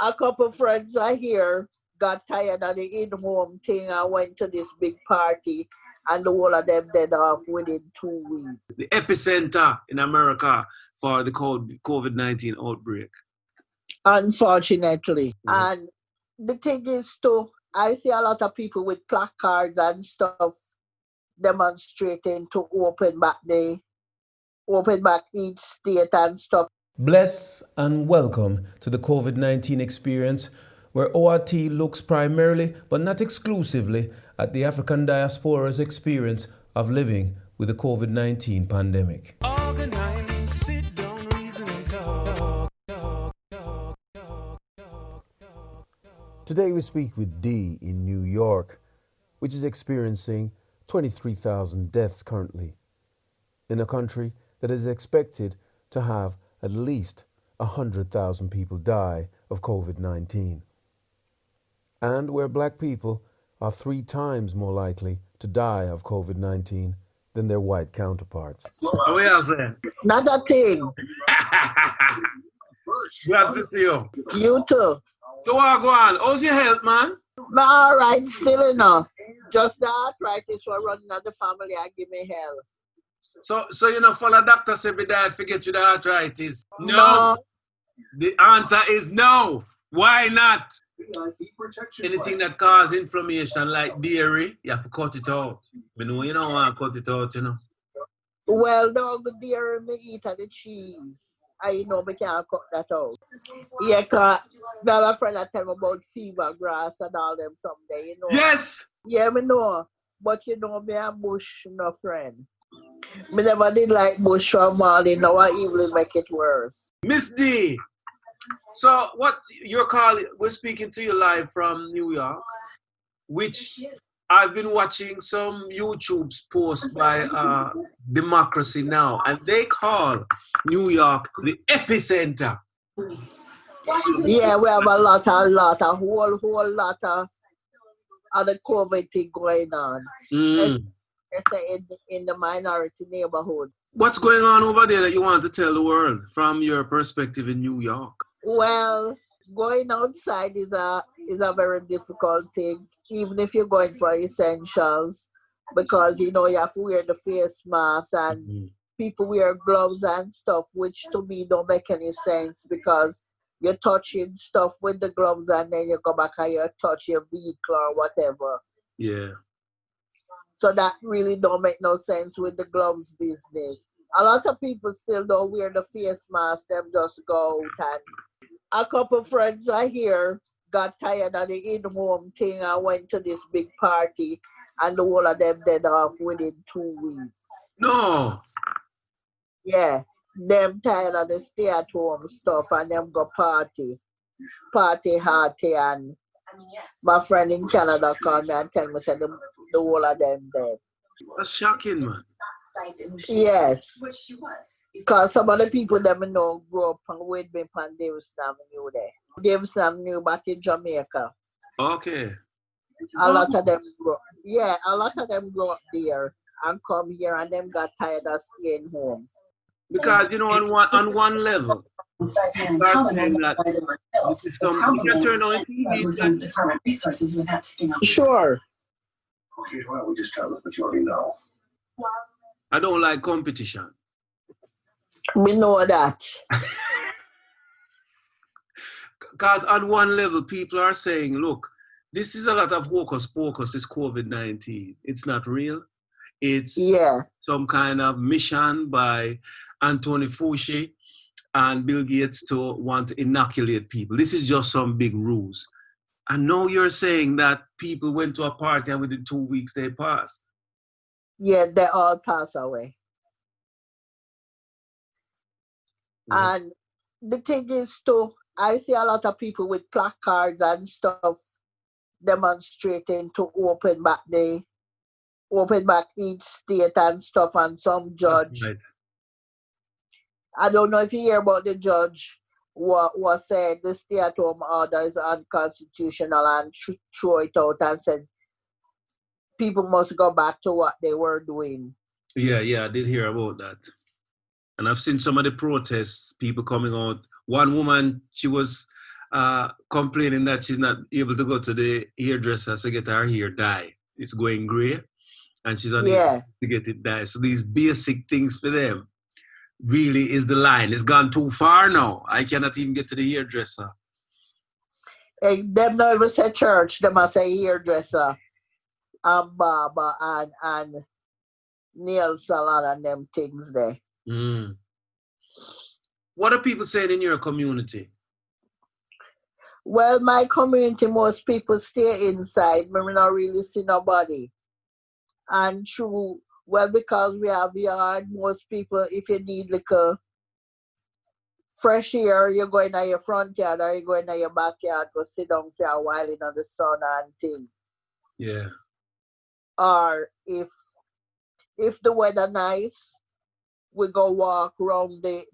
A couple friends are here got tired of the in-home thing and went to this big party, and the whole of them dead off within 2 weeks. The epicenter in America for the COVID-19 outbreak. Unfortunately. And the thing is too, I see a lot of people with placards and stuff demonstrating to open back each state and stuff. Bless and welcome to the COVID-19 experience, where ORT looks primarily, but not exclusively, at the African diaspora's experience of living with the COVID-19 pandemic. Organize, sit down, reason and talk. Today we speak with Dee in New York, which is experiencing 23,000 deaths currently, in a country that is expected to have at least 100,000 people die of COVID-19, and where black people are 3 times more likely to die of COVID-19 than their white counterparts. How are you saying? Not a thing. Glad to see you. You too. So what go on? How's your health, man? But all right, still enough. Just the arthritis for running at the family and give me hell. So you know, follow doctor say be died, forget you the arthritis. No. The answer is no. Why not? Anything that causes inflammation like dairy, you have to cut it out. But no, you don't want to cut it out, you know. Well, no, the dairy me eat and the cheese. I know we can't cut that out. Yeah, cause my friend that tell me about fever grass and all them someday, you know. Yes! Yeah, me know. But you know, me and bush no friend. Me never did like bush from Mali, now I even make it worse. Ms Dee, so what you're calling, we're speaking to you live from New York, which I've been watching some YouTube's post by Democracy Now! And they call New York the epicenter. Yeah, we have a whole lot of other COVID thing going on. In the minority neighborhood. What's going on over there that you want to tell the world from your perspective in New York? Well, going outside is a very difficult thing, even if you're going for essentials, because you know you have to wear the face mask and people wear gloves and stuff, which to me don't make any sense because you're touching stuff with the gloves and then you go back and you touch your vehicle or whatever. Yeah. So that really don't make no sense with the gloves business. A lot of people still don't wear the face mask, them just go out. And a couple friends are here got tired of the in-home thing and went to this big party, and the whole of them dead off within 2 weeks. No. Yeah, them tired of the stay-at-home stuff and them go party hearty, and my friend in Canada called me and tell me said the whole of them dead. That's shocking, man. Yes. Because some of the people that I know grew up with me on Davidson Avenue there. Davidson Avenue back in Jamaica. Okay. A lot of them grew up there and come here and them got tired of staying home. Because you know on one level, Sure. Okay, well, we just tell us what you already know. I don't like competition. We know that. Because on one level, people are saying, look, this is a lot of hocus pocus, this COVID-19. It's not real. It's some kind of mission by Anthony Fauci and Bill Gates to want to inoculate people. This is just some big ruse. And now you're saying that people went to a party and within 2 weeks they passed. Yeah, they all pass away. And the thing is too, I see a lot of people with placards and stuff demonstrating to open back each state and stuff, and some judge. Right. I don't know if you hear about the judge was said the stay-at-home order is unconstitutional and throw it out and said people must go back to what they were doing. Yeah, I did hear about that. And I've seen some of the protests, people coming out. One woman, she was complaining that she's not able to go to the hairdresser to get her hair dye. It's going grey, and she's unable to get it dyed. So these basic things for them really is the line. It's gone too far now. I cannot even get to the hairdresser. Hey, them not even say church. Them must say hairdresser and barber and nail salon and them things there. Mm. What are people saying in your community? Well, my community, most people stay inside. We not really see nobody. And true, well, because we have yard, most people, if you need like a fresh air, you're going to your front yard or you're going to your backyard, go sit down for a while in the sun and thing. Yeah. Or if the weather nice, we go walk around the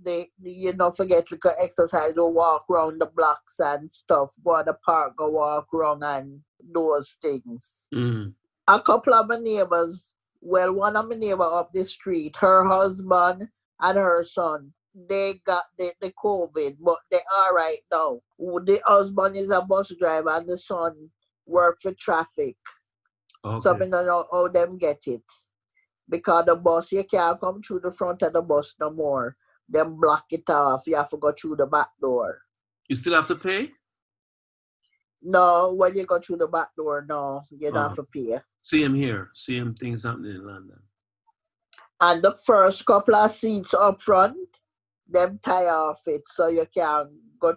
you know, forget like exercise, we walk around the blocks and stuff, go to the park, go walk around and those things. Mm. A couple of my neighbors, well, one of my neighbors up the street, her husband and her son, they got the COVID, but they are right now. The husband is a bus driver and the son works for traffic. Okay. So I don't know how them get it. Because the bus, you can't come through the front of the bus no more. Them block it off. You have to go through the back door. You still have to pay? No, when you go through the back door, no, you don't have to pay. Same here. Same things happening in London. And the first couple of seats up front, them tie off it so you can go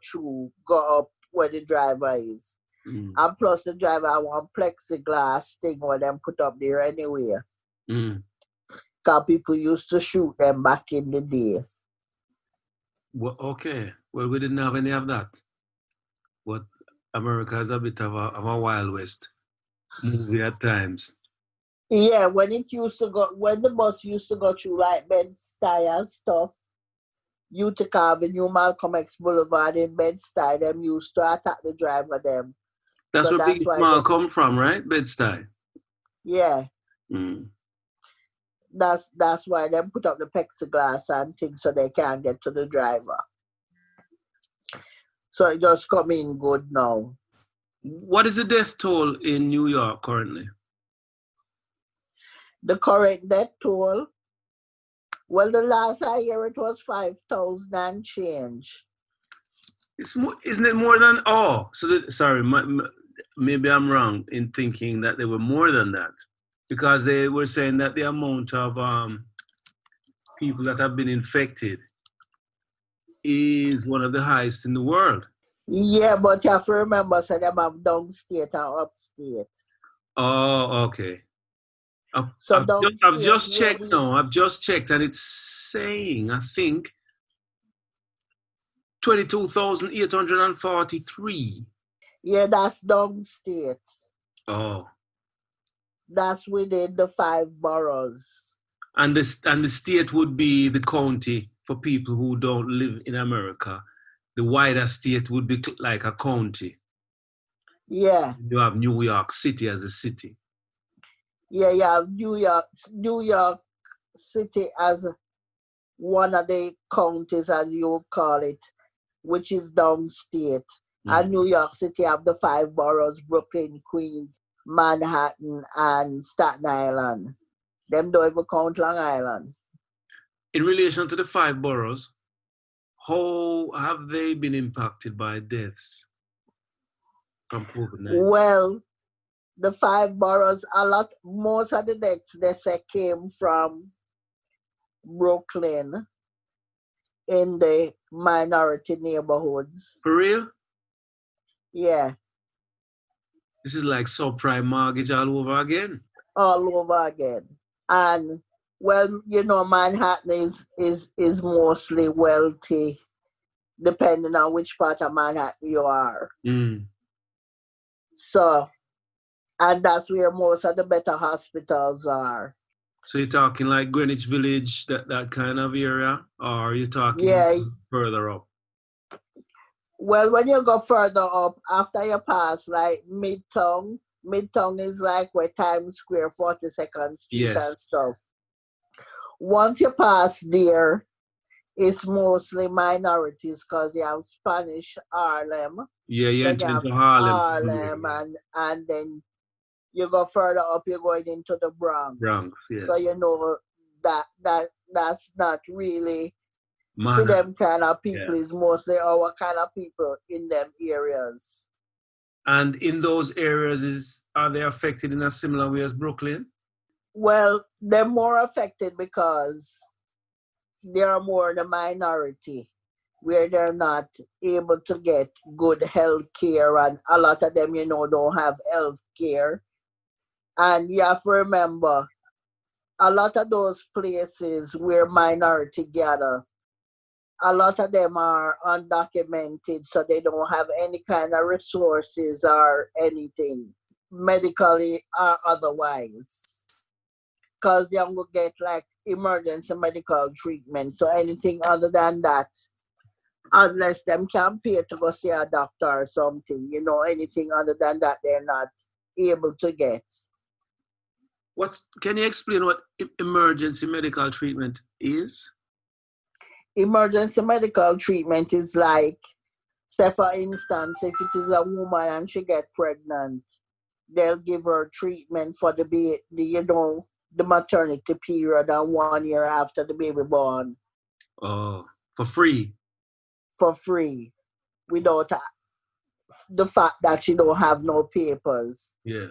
up where the driver is. Mm. And plus the driver have one plexiglass thing where them put up there anyway. Mm. Because people used to shoot them back in the day. Well, okay. Well, we didn't have any of that. But America is a bit of a Wild West movie at times. Yeah, when the bus used to go through like Bed-Stuy and stuff, Utica Avenue, Malcolm X Boulevard in Bed-Stuy, them used to attack the driver them. That's where Big Small come from, right? Bed-Stuy. Yeah. Mm. That's why they put up the plexiglass and things so they can't get to the driver. So it just come in good now. What is the death toll in New York currently? The current death toll, well, the last I hear it was 5,000 and change. Isn't it more than maybe I'm wrong in thinking that they were more than that. Because they were saying that the amount of people that have been infected is one of the highest in the world. Yeah, but you have to remember, so them have downstate and upstate. Oh, okay. I've just checked now. I've just checked, and it's saying, I think, 22,843. Yeah, that's downstate. Oh. That's within the 5 boroughs. And the state would be the county for people who don't live in America. The wider state would be like a county. Yeah. You have New York City as a city. Yeah, you have New York City as one of the counties, as you would call it, which is downstate. Mm-hmm. And New York City have the 5 boroughs, Brooklyn, Queens, Manhattan, and Staten Island. Them don't even count Long Island. In relation to the 5 boroughs, how have they been impacted by deaths from COVID-19? Well, the 5 boroughs, most of the deaths they say came from Brooklyn in the minority neighborhoods. For real? Yeah. This is like subprime mortgage all over again. All over again. And well, you know, Manhattan is mostly wealthy, depending on which part of Manhattan you are. Mm. So, and that's where most of the better hospitals are. So you're talking like Greenwich Village, that kind of area? Or are you talking further up? Well, when you go further up, after you pass like Midtown is like where Times Square, 42nd Street and stuff. Once you pass there, it's mostly minorities because you have Spanish Harlem. Yeah, you Then you enter have into Harlem. and then you go further up, you're going into the Bronx. Bronx, yes. So you know that's not really for them kind of people. It's mostly our kind of people in them areas. And in those areas, are they affected in a similar way as Brooklyn? Well, they're more affected because they are more the minority, where they're not able to get good health care, and a lot of them, don't have health care. And you have to remember, a lot of those places where minority gather, a lot of them are undocumented, so they don't have any kind of resources or anything, medically or otherwise. Because they will get like emergency medical treatment. So anything other than that, unless them can pay to go see a doctor or something, anything other than that, they're not able to get. Can you explain what emergency medical treatment is? Emergency medical treatment is like, say for instance, if it is a woman and she get pregnant, they'll give her treatment for the baby, the maternity period and 1 year after the baby born. Oh, for free? For free, without the fact that she don't have no papers. Yeah.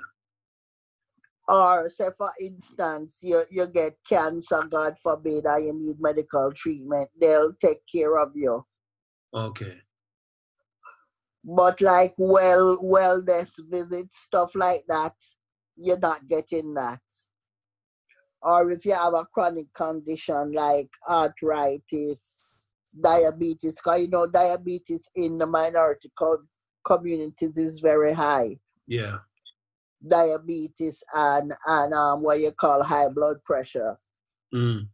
Or say for instance, you get cancer, God forbid, and you need medical treatment, they'll take care of you. Okay. But like wellness visits, stuff like that, you're not getting that. Or if you have a chronic condition like arthritis, diabetes, because diabetes in the minority communities is very high. Yeah. Diabetes and what you call high blood pressure. Mm.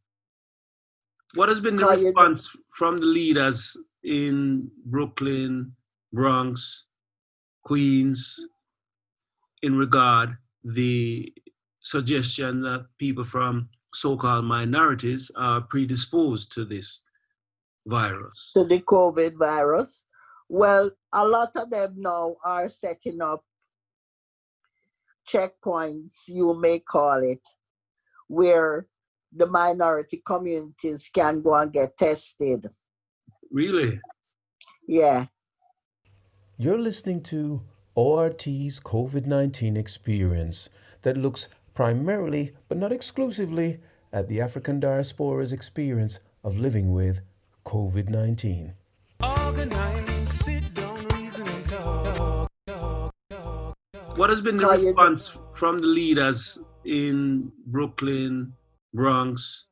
What has been the response from the leaders in Brooklyn, Bronx, Queens in regard the suggestion that people from so-called minorities are predisposed to this virus? To the COVID virus? Well, a lot of them now are setting up checkpoints, you may call it, where the minority communities can go and get tested. Really? Yeah. You're listening to ORT's COVID-19 experience that looks primarily, but not exclusively, at the African diaspora's experience of living with COVID-19. Organize, sit down, reason and talk. What has been the response from the leaders in Brooklyn, Bronx,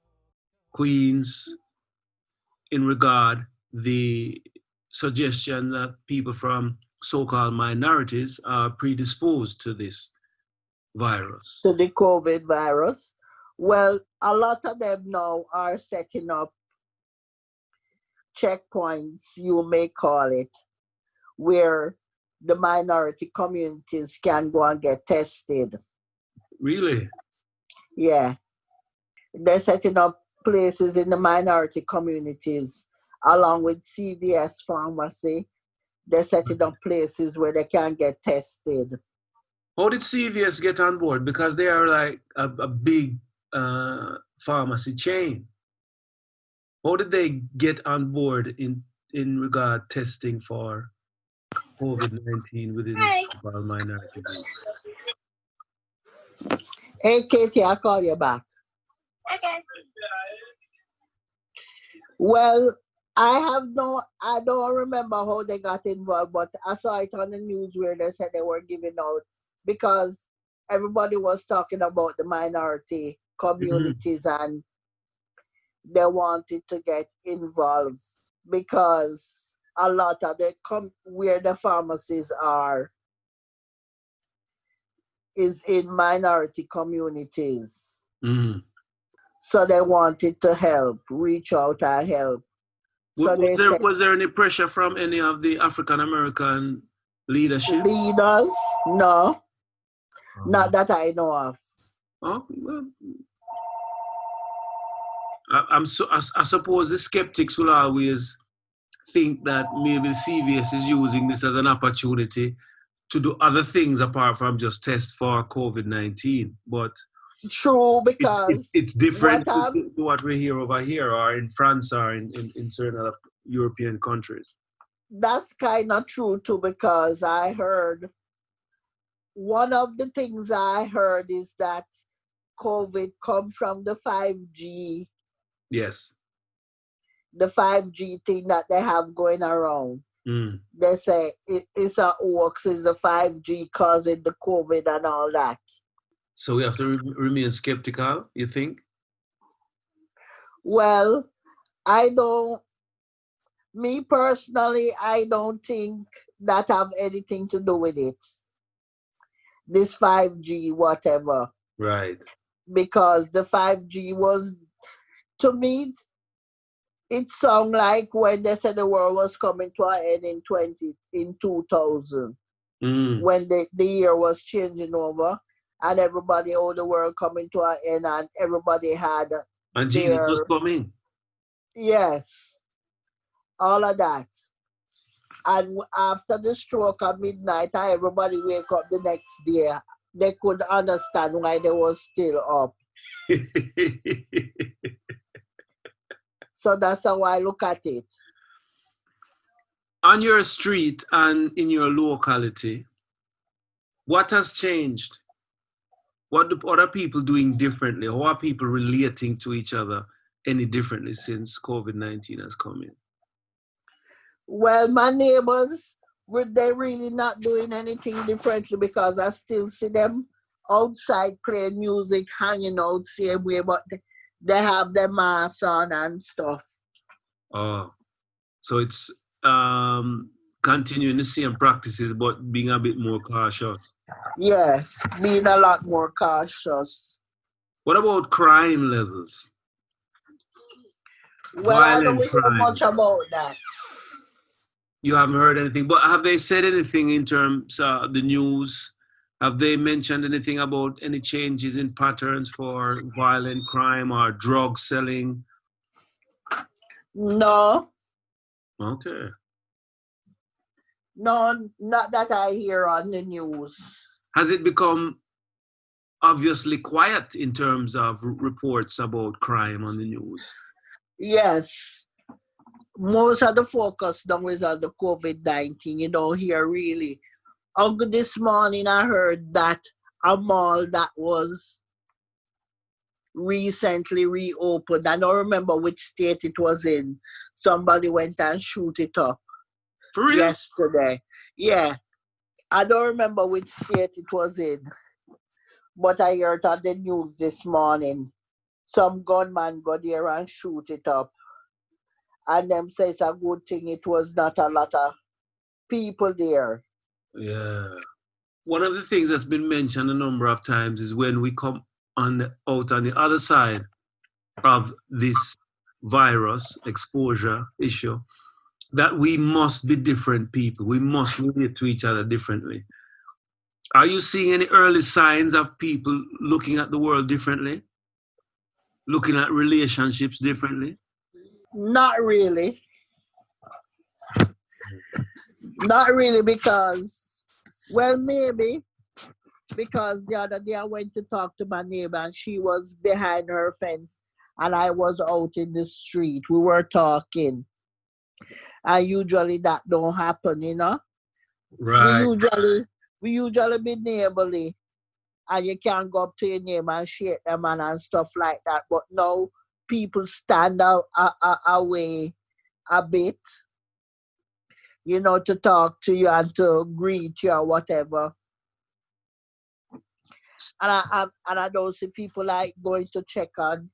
Queens in regard the suggestion that people from so-called minorities are predisposed to this virus? To the COVID virus? Well, a lot of them now are setting up checkpoints, you may call it, where the minority communities can go and get tested. Really? Yeah. They're setting up places in the minority communities along with CVS pharmacy. They're setting up places where they can get tested. How did CVS get on board? Because they are like a big pharmacy chain. How did they get on board in regard testing for COVID-19 within this minority group? Hey, Katie, I'll call you back. Okay. Well, I don't remember how they got involved, but I saw it on the news where they said they were giving out, because everybody was talking about the minority communities and they wanted to get involved because a lot of where the pharmacies are is in minority communities. Mm. So they wanted to help, reach out and help. So was there any pressure from any of the African American leadership? Leaders? No. Not that I know of. Oh, well. I suppose the skeptics will always think that maybe CVS is using this as an opportunity to do other things apart from just test for COVID-19. But true, because it's different to what we hear over here or in France or in certain other European countries. That's kind of true too, because I heard one of the things I heard is that COVID come from the 5G. Yes. The 5G thing that they have going around. Mm. They say it's a hoax, it's the 5G causing the COVID and all that. So we have to remain skeptical, you think? Well, me personally, I don't think that have anything to do with it. This 5G, whatever. Right. Because the 5G was, to me, it sounded like when they said the world was coming to an end in 2000, when the year was changing over, and everybody, all the world coming to an end, and everybody had and Jesus was coming. Yes, all of that. And after the stroke at midnight, everybody wake up the next day. They could understand why they was still up. So that's how I look at it. On your street and in your locality, what has changed? What are people doing differently? How are people relating to each other any differently since COVID-19 has come in? Well, my neighbors, they're really not doing anything differently, because I still see them outside playing music, hanging out same way, but they have their masks on and stuff. Oh, so it's continuing the same practices, but being a bit more cautious. Yes, being a lot more cautious. What about crime levels? Well, I don't know much about that. You haven't heard anything, but have they said anything in terms of the news? Have they mentioned anything about any changes in patterns for violent crime or drug selling? No. Okay. No, not that I hear on the news. Has it become obviously quiet in terms of reports about crime on the news? Yes. Most of the focus now is on the COVID-19. You don't hear really. This morning I heard that a mall that was recently reopened, I don't remember which state it was in, somebody went and shoot it up. For real? Yesterday. Yeah. I don't remember which state it was in, but I heard on the news this morning, some gunman go there and shoot it up. And them say it's a good thing it was not a lot of people there. Yeah. One of the things that's been mentioned a number of times is when we come out on the other side of this virus exposure issue, that we must be different people. We must relate to each other differently. Are you seeing any early signs of people looking at the world differently? Looking at relationships differently? Not really. Not really, because, well, maybe, because the other day I went to talk to my neighbor and she was behind her fence and I was out in the street. We were talking. And usually that don't happen, you know? Right. We usually be neighborly. And you can go up to your neighbor and shake them and stuff like that. But now people stand out away a bit, you know, to talk to you and to greet you or whatever. And I don't see people like going to check on.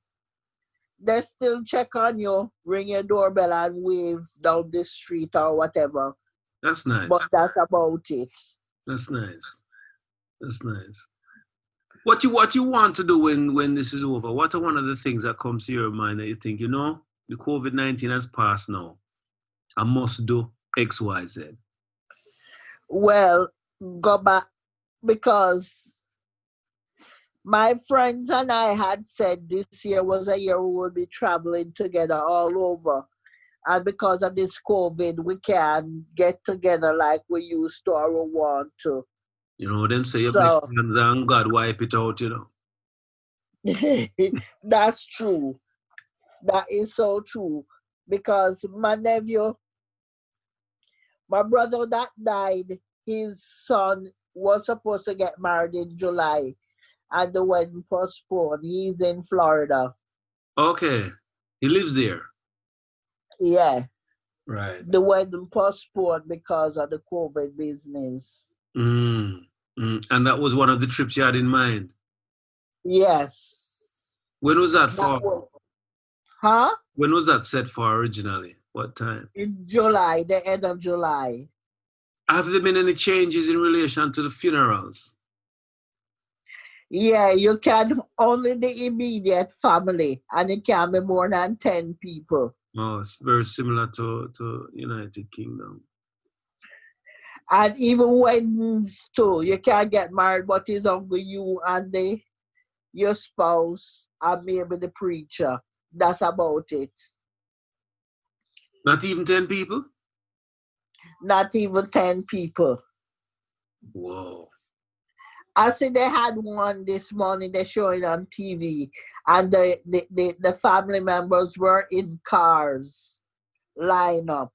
They still check on you, ring your doorbell and wave down the street or whatever. That's nice. But that's about it. That's nice. That's nice. What you want to do when this is over? What are one of the things that comes to your mind that you think, you know, the COVID-19 has passed now. I must do X, Y, Z. Well, go back, because My friends and I had said this year was a year we would be traveling together all over. And because of this COVID, we can't get together like we used to or we want to. You know, them say you bless So hands and God wipe it out, you know. that's true. That is so true. Because my nephew, my brother that died, his son was supposed to get married in July and the wedding postponed. He's in Florida. Okay. He lives there. Yeah. Right. The wedding postponed because of the COVID business. And that was one of the trips you had in mind? Yes. When was that for? Huh? When was that set for originally? What time? In July, the end of July. Have there been any changes in relation to the funerals? Yeah, you can only the immediate family, and it can be more than 10 people. Oh, it's very similar to United Kingdom. And even weddings too, you can get married, but it's only you and your spouse and maybe the preacher. That's about it. Not even 10 people? Not even 10 people. Whoa. I see they had one this morning, they showing on TV, and the family members were in cars, line up.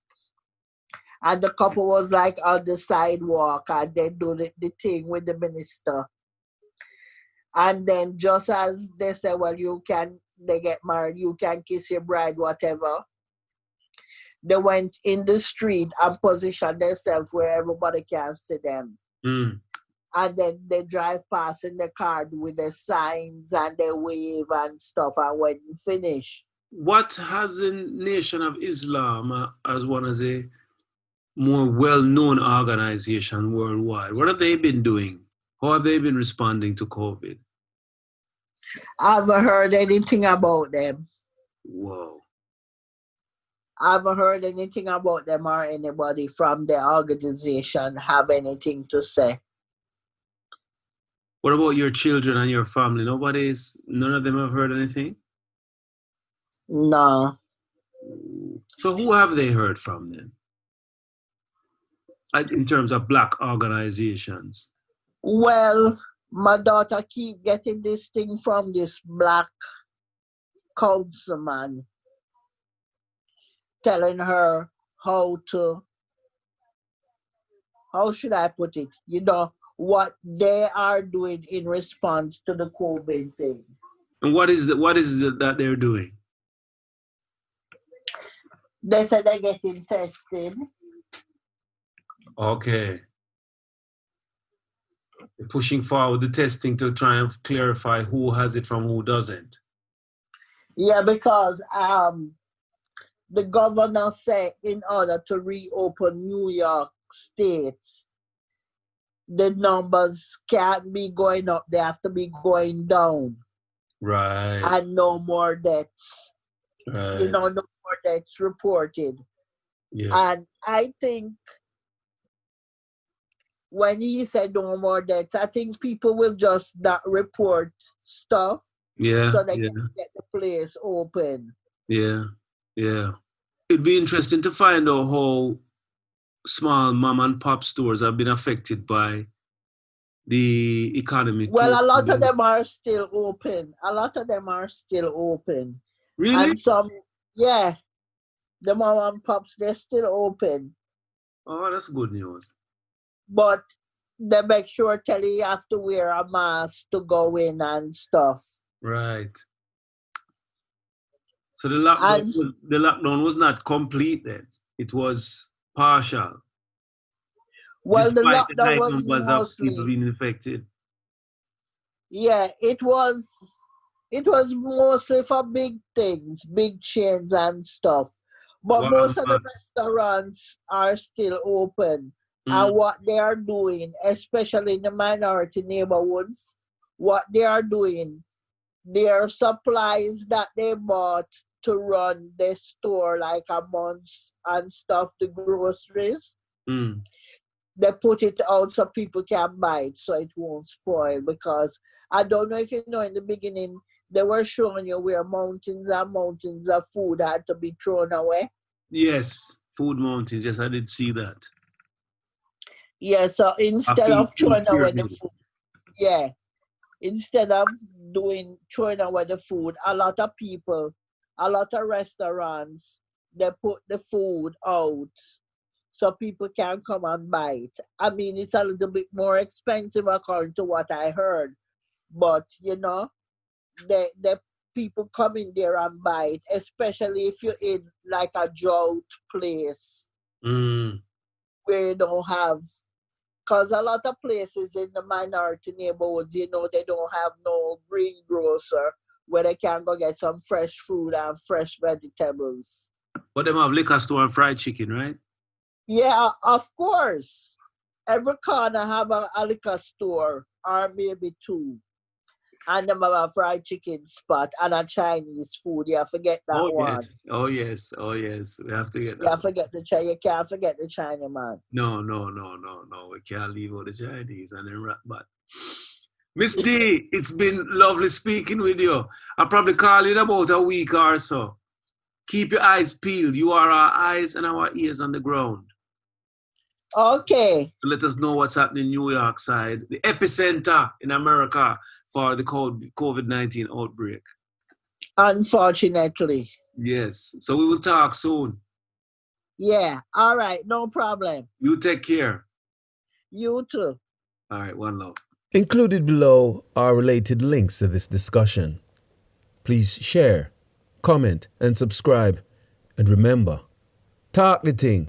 And the couple was like on the sidewalk and they do the thing with the minister. And then just as they say, well, they get married, you can kiss your bride, whatever. They went in the street and positioned themselves where everybody can see them. And then they drive past in the car with the signs and they wave and stuff, and when finish. What has the Nation of Islam as one of the more well-known organization worldwide? What have they been doing? How have they been responding to COVID? I haven't heard anything about them. Whoa. I haven't heard anything about them or anybody from the organization have anything to say. What about your children and your family? None of them have heard anything? No. So who have they heard from then? In terms of Black organizations? Well, my daughter keep getting this thing from this Black councilman telling her how should I put it? What they are doing in response to the COVID thing. And what is it that they're doing? They said they're getting tested. Okay. They're pushing forward the testing to try and clarify who has it from who doesn't. Yeah, because the governor said in order to reopen New York State, the numbers can't be going up, they have to be going down. Right. And no more deaths. Right. No more deaths reported. Yeah. And I think when he said no more deaths, I think people will just not report stuff so they can get the place open. Yeah. It'd be interesting to find out how small mom and pop stores have been affected by the economy. Well, a lot of them are still open. Really? And some, yeah, the mom and pops, they're still open. Oh, that's good news. But they make sure tell you have to wear a mask to go in and stuff. Right. So the lockdown was not complete then. It was partial. Well, the despite lockdown was numbers mostly of people being infected. Yeah, it was mostly for big things, big chains and stuff. But most of the restaurants are still open. And what they are doing, especially in the minority neighborhoods, what they are doing, their supplies that they bought to run the store like a month and stuff, the groceries, they put it out so people can buy it so it won't spoil. Because I don't know if you know, in the beginning they were showing you where mountains and mountains of food had to be thrown away. Yes, food mountains. Yes, I did see that. Yeah, so instead of throwing away the food, yeah, instead of throwing away the food, a lot of people, a lot of restaurants, they put the food out so people can come and buy it. I mean, it's a little bit more expensive according to what I heard, but you know, the people come in there and buy it, especially if you're in like a drought place where you don't have. Because a lot of places in the minority neighborhoods, you know, they don't have no greengrocer where they can go get some fresh fruit and fresh vegetables. But them have liquor store and fried chicken, right? Yeah, of course. Every corner have a liquor store or maybe two. And them have a fried chicken spot and a Chinese food. You forget that one. Yes. Oh, yes. Oh, yes. We have to get that. You can't forget the China man. No. We can't leave out the Chinese and then rap back. Ms Dee, it's been lovely speaking with you. I'll probably call you in about a week or so. Keep your eyes peeled. You are our eyes and our ears on the ground. Okay. Let us know what's happening in New York side, the epicenter in America for the COVID-19 outbreak. Unfortunately. Yes. So we will talk soon. Yeah. All right. No problem. You take care. You too. All right. One love. Included below are related links to this discussion. Please share, comment, and subscribe. And remember, talk the thing.